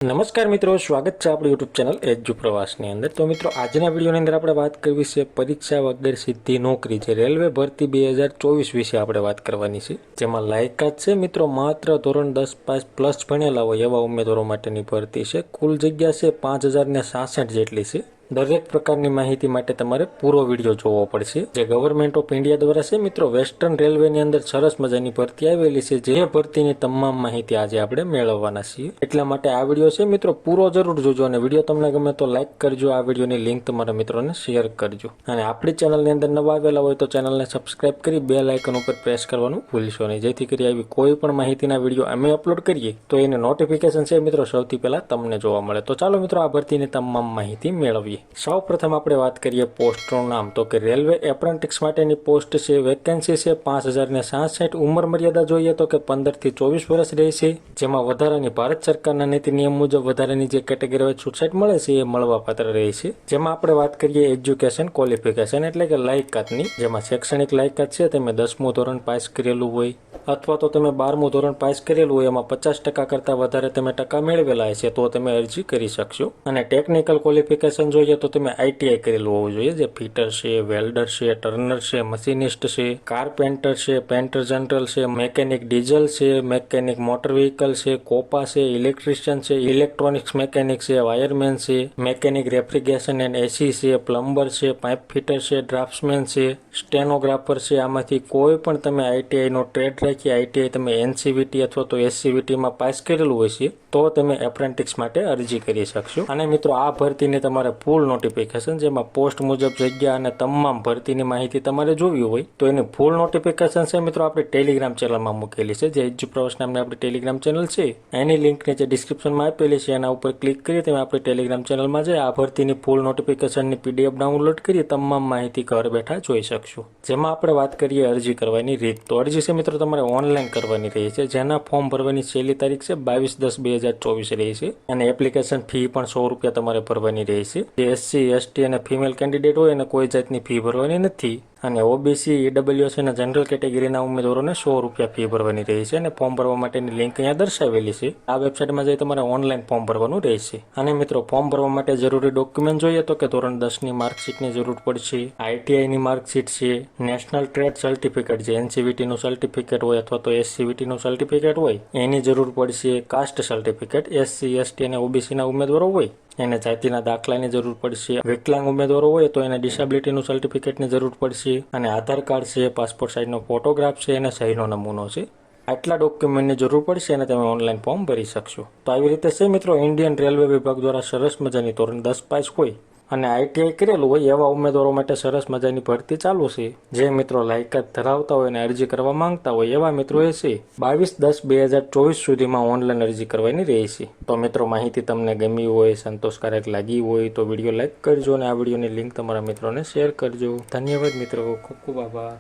નમસ્કાર મિત્રો, સ્વાગત છે આપણી યુટ્યુબ ચેનલ એજ્યુ પ્રવાસની અંદર। તો મિત્રો, આજના વિડીયોની અંદર આપણે વાત કરવી છે પરીક્ષા વગર સીધી નોકરી છે રેલવે ભરતી 2024 વિશે આપણે વાત કરવાની છે। જેમાં લાયકાત છે મિત્રો માત્ર ધોરણ 10 પાસ પ્લસ ભણેલા હોય એવા ઉમેદવારો માટેની ભરતી છે। કુલ જગ્યા છે 5066 જેટલી છે। દરેક પ્રકારની માહિતી માટે તમારે પૂરો વિડીયો જોવો પડશે। જે ગવર્મેન્ટ ઓફ ઇન્ડિયા દ્વારા છે મિત્રો વેસ્ટર્ન રેલવેની અંદર સરસ મજાની ભરતી આવેલી છે, જે ભરતીની તમામ માહિતી આજે આપણે મેળવવાના છીએ। એટલા માટે આ વિડીયો છે મિત્રો પૂરો જરૂર જોજો, અને વિડીયો તમને ગમે તો લાઈક કરજો, આ વિડીયોની લિંક તમારા મિત્રોને શેર કરજો, અને આપણી ચેનલની અંદર નવા આવેલા હોય તો ચેનલને સબસ્ક્રાઇબ કરી બેલ આઇકન ઉપર પ્રેસ કરવાનું ભૂલશો નહીં, જેથી કરી આવી કોઈ પણ માહિતીના વિડીયો અમે અપલોડ કરીએ તો એને નોટિફિકેશન છે મિત્રો સૌથી પહેલા તમને જોવા મળે। તો ચાલો મિત્રો આ ભરતીની તમામ માહિતી મેળવીએ। સૌ પ્રથમ આપણે વાત કરીએ પોસ્ટનું નામ, તો કે રેલવે એપ્રેન્ટિસ માટેની પોસ્ટ છે। વેકેન્સી છે 5066। ઉંમર મર્યાદા જોઈએ તો કે 15 થી 24 વર્ષ રહેશે। જેમાં વધારાની ભારત સરકારના નીતિ નિયમ મુજબ વધારાની જે કેટેગરી હોય છૂટછાટ મળે છે એ મળવાપાત્ર રહેશે। જેમાં આપણે વાત કરીએ એજ્યુકેશન ક્વોલિફિકેશન એટલે કે લાયકાતની, જેમાં શૈક્ષણિક લાયકાત છે તમે 10મું ધોરણ પાસ કરેલું હોય અથવા તો તમે 12મું ધોરણ પાસ કરેલું હોય, એમાં 50% કરતાં વધારે તમે ટકા મેળવેલા હશે તો તમે અરજી કરી શકશો। અને ટેકનિકલ ક્વોલિફિકેશન જોઈએ તો તમે આઈટીઆઈ કરેલું હોવું જોઈએ, જે ફિટર છે, વેલ્ડર છે, ટર્નર છે, મશીનિસ્ટ છે, કારપેન્ટર છે, પેન્ટર જનરલ છે, મેકેનિક ડીઝલ છે, મેકેનિક મોટર વ્હીકલ છે, કોપા છે, ઇલેક્ટ્રિશિયન છે, ઇલેક્ટ્રોનિક્સ મેકેનિક છે, વાયરમેન છે, મેકેનિક રેફ્રિજરેશન એન્ડ એસી છે, પ્લમ્બર છે, પાઇપ ફિટર છે, ડ્રાફ્ટ્સમેન છે, સ્ટેનોગ્રાફર છે। આમાંથી કોઈ પણ તમે આઈટીઆઈનો ટ્રેડ રાખી આઈટીઆઈ તમે એનસીવીટી અથવા તો એસસીવીટીમાં પાસ કરેલું હોય છે તો તમે એપ્રેન્ટિસ માટે અરજી કરી શકશો। અને મિત્રો આ ભરતીને તમારે ફૂલ નોટિફિકેશન, જેમાં પોસ્ટ મુજબ જગ્યા અને તમામ ભરતીની માહિતી તમારે જોવી હોય તો એની ફૂલ નોટિફિકેશન છે મિત્રો આપણી ટેલિગ્રામ ચેનલમાં મૂકેલી છે, જે એજ્યુ પ્રવાસ નામની આપણી ટેલિગ્રામ ચેનલ છે। એની લિંક નીચે ડિસ્ક્રિપ્શનમાં આપેલી છે, એના ઉપર ક્લિક કરી તમે આપણી ટેલિગ્રામ ચેનલમાં જઈ આ ભરતીની ફૂલ નોટિફિકેશનની પીડીએફ ડાઉનલોડ કરી તમામ માહિતી ઘર બેઠા જોઈ શકશો। જેમાં આપણે વાત કરીએ અરજી કરવાની રીત, તો અરજી છે મિત્રો તમારે ઓનલાઈન કરવાની રહી છે, જેના ફોર્મ ભરવાની છેલ્લી તારીખ છે 22/10/2024 રહી છે, અને એપ્લિકેશન ફી પણ 100 રૂપિયા તમારે ભરવાની રહેશે। જે એસસી એસટી અને ફિમેલ કેન્ડિડેટ હોય એને કોઈ જાતની ફી ભરવાની નથી, અને ઓબીસી ઈડબ્લ્યુએસ અને જનરલ કેટેગરીના ઉમેદવારોને 100 રૂપિયા ફી ભરવાની રહી છે। અને ફોર્મ ભરવા માટેની લિંક અહીંયા દર્શાવેલી છે, આ વેબસાઇટમાં જઈ તમારે ઓનલાઈન ફોર્મ ભરવાનું રહેશે। અને મિત્રો ફોર્મ ભરવા માટે જરૂરી ડોક્યુમેન્ટ જોઈએ તો કે ધોરણ 10ની માર્કશીટની જરૂર પડશે, આઈટીઆઈની માર્કશીટ છે, નેશનલ ટ્રેડ સર્ટિફિકેટ જે એનસીવીટીનું સર્ટિફિકેટ હોય અથવા તો એસસીવીટીનું સર્ટિફિકેટ હોય એની જરૂર પડશે, કાસ્ટ સર્ટિફિકેટ એસસી એસટી અને ઓબીસીના ઉમેદવારો હોય એને જાતિના દાખલાની જરૂર પડશે, વિકલાંગ ઉમેદવારો હોય તો એને ડિસેબિલિટીનું સર્ટિફિકેટની જરૂર પડશે, અને આધાર કાર્ડ છે, પાસપોર્ટ સાઇઝનો ફોટોગ્રાફ છે અને સહીનો નમૂનો છે। આટલા ડોક્યુમેન્ટની જરૂર પડશે અને તમે ઓનલાઈન ફોર્મ ભરી શકશો। તો આવી રીતે છે મિત્રો ઇન્ડિયન રેલવે વિભાગ દ્વારા સરસ મજાની ધોરણ 10 પાસ હોય અને આઈટીઆઈ કરેલું હોય એવા ઉમેદવારો માટે સરસ મજાની ભરતી ચાલુ છે। જે મિત્રો લાયકાત ધરાવતા હોય અને અરજી કરવા માંગતા હોય એવા મિત્રોએ છે 22/10/2024 સુધીમાં ઓનલાઈન અરજી કરવાની રહેશે। તો મિત્રો માહિતી તમને ગમી હોય, સંતોષકારક લાગી હોય તો વિડીયો લાઈક કરજો, અને આ વિડીયોની લિંક તમારા મિત્રોને શેર કરજો। ધન્યવાદ મિત્રો, ખૂબ ખૂબ આભાર।